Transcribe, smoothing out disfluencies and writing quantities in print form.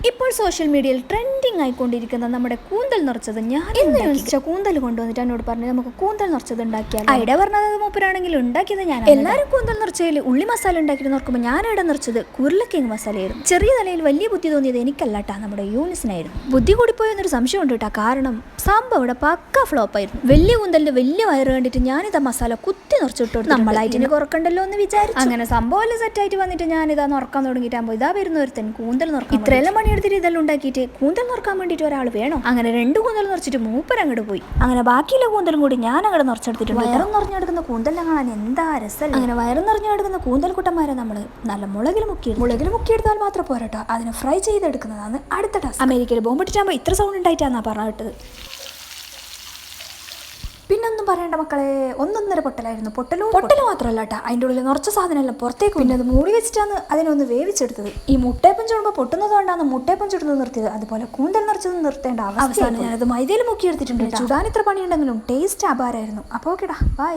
ഇപ്പോൾ സോഷ്യൽ മീഡിയയിൽ ട്രെൻഡിങ് ആയിക്കൊണ്ടിരിക്കുന്ന നമ്മുടെ കൂന്തൽ നിറച്ചത് ഞാൻ കൂന്തൽ കൊണ്ടുവന്നിട്ട് എന്നോട് പറഞ്ഞു നമുക്ക് കൂന്തൽ നിറച്ചത് ഉണ്ടാക്കിയാൽ ഐഡിയ പറഞ്ഞത് മൂപ്പരാണെങ്കിൽ ഉണ്ടാക്കിയത് ഞാൻ. എല്ലാവരും കൂന്തൽ നിറച്ചതിൽ ഉള്ളി മസാല ഉണ്ടാക്കിയിട്ട് നോക്കുമ്പോൾ ഞാൻ ഇവിടെ നിറച്ചത് ഉരുളക്കിഴങ്ങ് മസാലയായിരുന്നു. ചെറിയ തലയിൽ വലിയ ബുദ്ധി തോന്നിയത് എനിക്കല്ലാട്ടാ, നമ്മുടെ യൂണിസിനായിരുന്നു. ബുദ്ധി കൂടിപ്പോയെന്നൊരു സംശയം ഉണ്ട് കേട്ടോ. കാരണം സംഭവം ഇവിടെ പക്ക ഫ്ലോപ്പായിരുന്നു. വലിയ കൂന്തലിന്റെ വലിയ വയറ് കണ്ടിട്ട് ഞാനിതാ മസാല കുത്തി നിറച്ചിട്ടു. നമ്മളായിട്ട് കുറക്കണ്ടല്ലോ എന്ന് വിചാരിച്ചു. അങ്ങനെ സംഭവം സെറ്റായിട്ട് വന്നിട്ട് ഞാനിതാ നിറക്കാൻ തുടങ്ങിയിട്ടാകുമ്പോൾ ഇതാ വരുന്ന ഒരുത്തൻ കൂന്തൽ നിറക്കാൻ. ഇത്രയെല്ലാം പണിയെടുത്തിട്ട് ഇതെല്ലാം ഉണ്ടാക്കിയിട്ട് കൂന്തൽ നിറക്കാൻ വേണ്ടിയിട്ട് ഒരാൾ വേണം. അങ്ങനെ 2 കൂന്തൽ നിറച്ചിട്ട് മൂപ്പർ അങ്ങോട്ട് പോയി. അങ്ങനെ ബാക്കിയുള്ള കൂന്തലും കൂടി ഞാൻ അങ്ങോട്ട് നിറച്ചെടുത്തിട്ടുണ്ട്. വയറും നിറഞ്ഞെടുക്കുന്ന കൂന്തലിനെ കാണാൻ എന്താ രസം. അങ്ങനെ വയറും നിറഞ്ഞെടുക്കുന്ന കൂന്തൽ കുട്ടന്മാരെ നമ്മൾ നല്ല മുളകിൽ മുക്കിയെടുത്താൽ മാത്രം പോരാട്ടോ, അതിനെ ഫ്രൈ ചെയ്തെടുക്കുന്നതാണ് അടുത്ത ടാസ്ക്. അമേരിക്കയിൽ ബോംബിട്ടാകുമ്പോൾ ഇത്ര സൗണ്ട് ഉണ്ടായിട്ടാന്നാ പറഞ്ഞിട്ടത്. പിന്നൊന്നും പറയേണ്ട മക്കളെ, 1.5 പൊട്ടലായിരുന്നു. പൊട്ടൽ മാത്രമല്ല കേട്ടോ, അതിൻ്റെ ഉള്ളിൽ നിറച്ച സാധനമെല്ലാം പുറത്തേക്ക്. പിന്നെ അത് മൂടി വെച്ചിട്ടാണ് അതിനൊന്ന് വേവിച്ചെടുത്തത്. ഈ മുട്ടയപ്പം ചുടുമ്പോൾ പൊട്ടുന്നത് കൊണ്ടാണ് മുട്ടയപ്പം ചുടുന്നത് നിർത്തിയത്. അതുപോലെ കൂന്തൽ നിറച്ചത് നിർത്തേണ്ട അവസ്ഥയാണ്. ഞാനത് മൈദയിൽ മുക്കിയെടുത്തിട്ടുണ്ട്. ചുടാൻ ഇത്ര പണിയുണ്ടെങ്കിലും ടേസ്റ്റ് അപാരമായിരുന്നു. അപ്പോൾ ഓക്കെടാ, ബൈ.